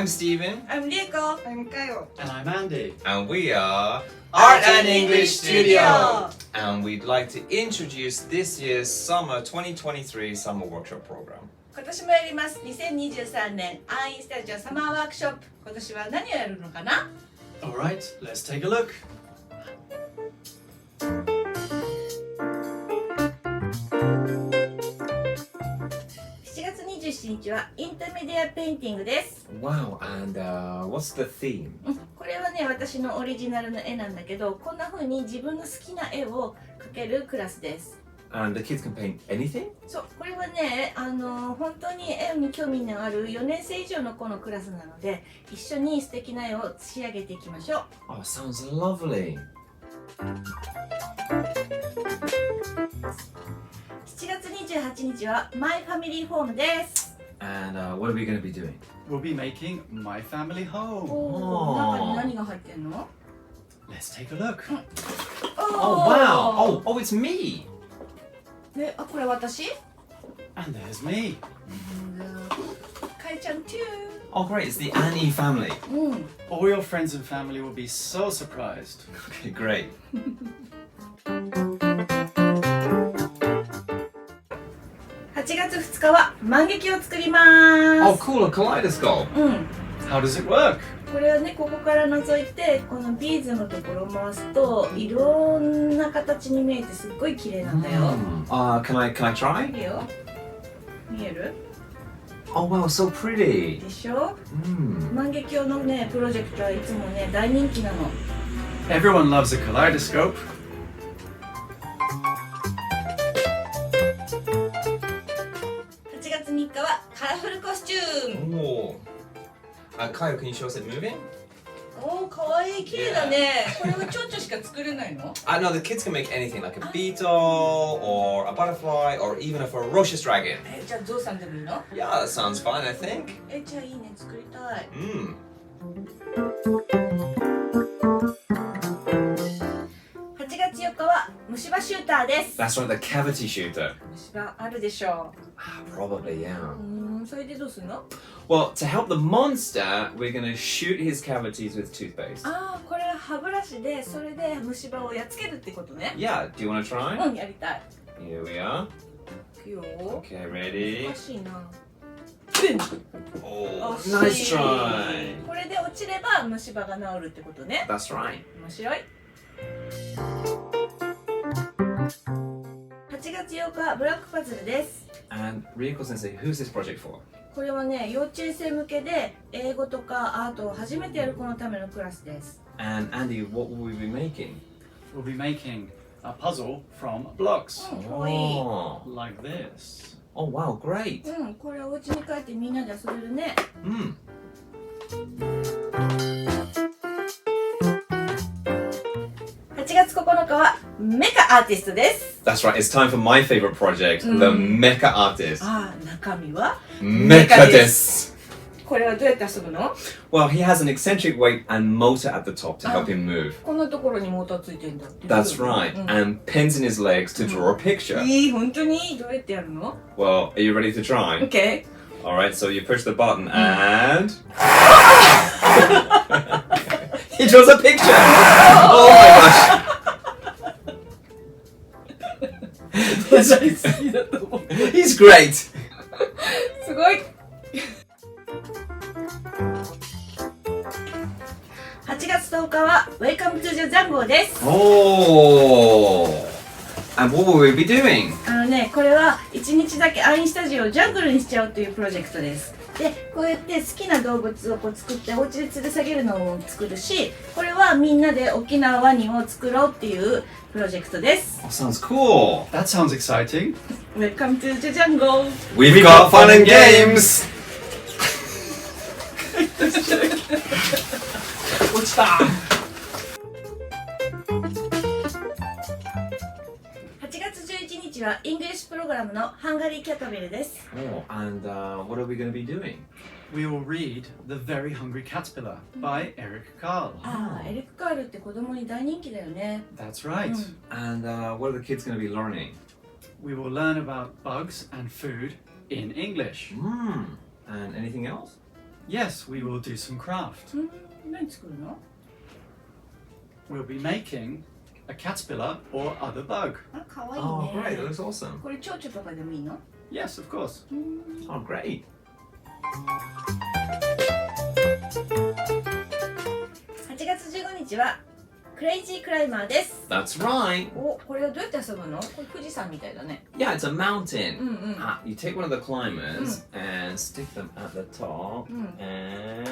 I'm Steven. I'm Rieko. I'm Kyle. And I'm Andy. And we are Art and English Studio. And we'd like to introduce this year's summer 2023 summer workshop program. 今年もやります。2023年アンイースタジオサマーワークショップ。今年は何をやるのかな？ Alright, let's take a look. 7月27日はインターメディアペインティングです。 Wow, and what's the theme? これはね、私のオリジナルの絵なんだけど、こんな風に自分の好きな絵を描けるクラスです。And the kids can paint anything? そう、これはね、本当に絵に興味のある4年生以上の子のクラスなので、一緒に素敵な絵を仕上げていきましょう。Oh, sounds lovely. 7月28日はマイファミリーホームです。And what are we going to be doing? We'll be making my family home. 中に何が入ってんの？ Let's take a look. Oh, wow. Oh, it's me. で、これ私？ And there's me. かいちゃん too。 Oh, great. It's the Annie family. All your friends and family will be so surprised. Okay, great. 8月2日は万劇を作ります。 Oh, cool. A kaleidoscope. How does it work? これはね、ここから覗いてこのビーズのところを回すといろんな形に見えてすっごい綺麗なんだよ。Can I try? いいよ。見える？ Oh, wow. So pretty. でしょ？万劇用のね、プロジェクトはいつもね、大人気なの。 Everyone loves a kaleidoscope. 8月3日はカラフルコスチューム。 Oh. Kyle, can you show us it moving? おー、かわいい、綺麗だね。これは蝶々しか作れないの？ No, the kids can make anything, like a beetle, or a butterfly, or even a ferocious dragon. じゃあゾウさんでもいいの？ Yeah, that sounds fun, I think. じゃあいいね、作りたい。8月4日は虫歯シューターです。 That's right, the cavity shooter. 虫歯あるでしょ Probably, yeah. う。それでどうするの？ Well, to help the monster, we're gonna shoot his cavities with toothpaste. これは歯ブラシで、それで虫歯をやっつけるってことね。 Yeah, do you wanna try? やりたい。 Here we are. いくよ。 Okay, ready? 難しいな。 Oh, 惜しい nice try. これで落ちれば虫歯が治るってことね。 That's right. 面白い。8月8日はブラックパズルです。 And Rieko Sensei, who's this project for? これはね、幼稚園生向けで英語とかアートを初めてやる子のためのクラスです。 And Andy, what will we be making? We'll be making a puzzle from blocks. かわいい。 Oh, Like this. oh wow, great. これお家に帰ってみんなで遊べるね。8月9日はメカアーティストです。 That's right, it's time for my favorite project, the Mecha Artist. 中身は Mecha desu. これはどうやって遊ぶの？ Well, he has an eccentric weight and motor at the top to help him move. こんなところにモーターついてるんだ。 That's right, and pins in his legs to draw a picture. 本当にどうやってやるの？ Well, are you ready to try? OK。 Alright, so you push the button and... he draws a picture! Oh my gosh! He's great! すごい。8月10日は Welcome to the Jungle です。 Oh! And what will we be doing? これは1日だけアンイースタジオをジャングルにしちゃおうというプロジェクトです。で、こうやって好きな動物を作ってお家で吊る下げるのを作るし、これはみんなで大きなワニを作ろうっていうプロジェクトです。 Oh, sounds cool! That sounds exciting. Welcome to the jungle! We've got fun and games! 落ちた8月11日はイングリッシュプログラムのハンガリーキャタベルです。 Oh, and what are we going to be doing? We will read The Very Hungry Caterpillar by Eric Carle. エリック・カールって子供に大人気だよね。 That's right. And what are the kids going to be learning? We will learn about bugs and food in English. And anything else? Yes, we will do some craft. 何作るの？ We'll be making a caterpillar or other bug. あ、かわいい Oh, great. ね。 That looks awesome. これ蝶々とかでもいいの？ Yes, of course. Oh, great. 8月15日はクレイジークライマーです。 That's right. お、これはどうやって遊ぶの？これ富士山みたいだね。 Yeah, it's a mountain. うんうん。 You take one of the climbers and stick them at the top, and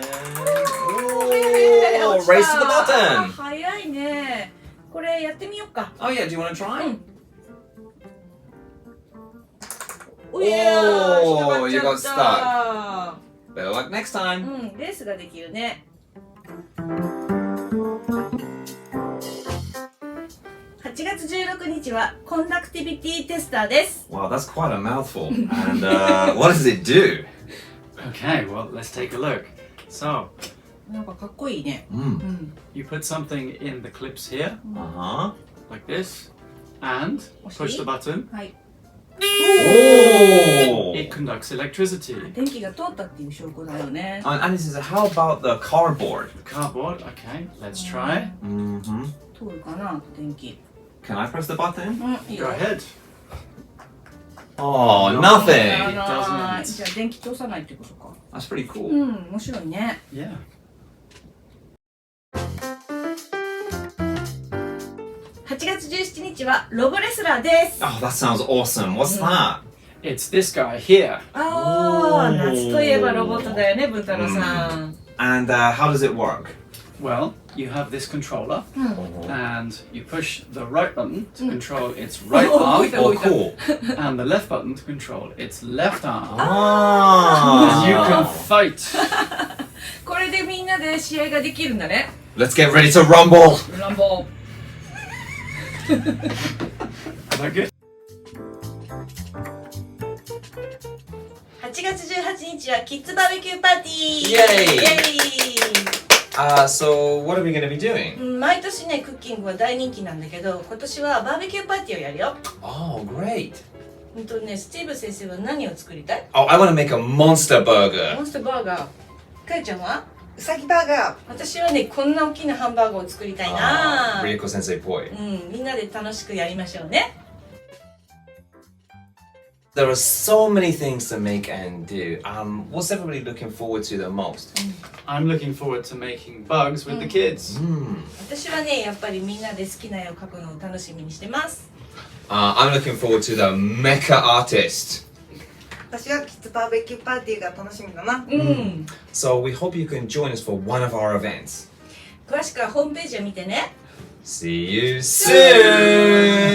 Oh, race to the bottom. 早いね。これやってみようか。 Oh yeah, do you want to try? おいやー、 Oh, you 引っか got かっちゃ Better luck next った。 time. レースができるね。8月16日はコンダクティビティテスターです。 Wow, that's quite a mouthful. And what does it do? Okay, well, let's take a look. So, なんかかっこいいね。 you put something in the clips here, Uh-huh. like this, and push the button. はい。 Oh! It conducts electricity. 電気が通ったっていう証拠だよね。 And it says, how about the cardboard? Cardboard, okay, let's try. Mm-hmm. 通るかな、電気。 Can I press the button? いいよ。 Go ahead. Oh, や nothing! らない It doesn't. じゃあ電気通さないってことか。 That's pretty cool. 面白いね。 Yeah. 8月17日はロボレスラーです。 Oh, that sounds awesome. What's that? It's this guy here. ああ、夏といえばロボットだよね、ブンタロウさん。 And how does it work? Well, you have this controller, and you push the right button to control its right Oh, arm, Oh, cool. and the left button to control its left arm. Ah. And you can fight. これでみんなで試合ができるんだね。 Let's get ready to rumble. ランボー。 Is that good? 8月18日はキッズバーベキューパーティー。イエイ So what are we going to be doing? 毎年ね、クッキングは大人気なんだけど、今年はバーベキューパーティーをやるよ。 Oh, great. スティーブ先生は何を作りたい？ Oh, I want to make a monster モ burger. ンスターバーガー。かえちゃんは？うさぎバーガー。私はね、こんな大きなハンバーガーを作りたいな。 Ryuko sensei boy. みんなで楽しくやりましょうね。 There are so many things to make and do. What's everybody looking forward to the most? I'm looking forward to making bugs with the kids. 私はね、やっぱりみんなで好きな絵を描くのを楽しみにしてます。 I'm looking forward to the mecha artist. 私はキッズバーベキューパーティーが楽しみだな。So we hope you can join us for one of our events. 詳しくはホームページを見てね。 See you soon!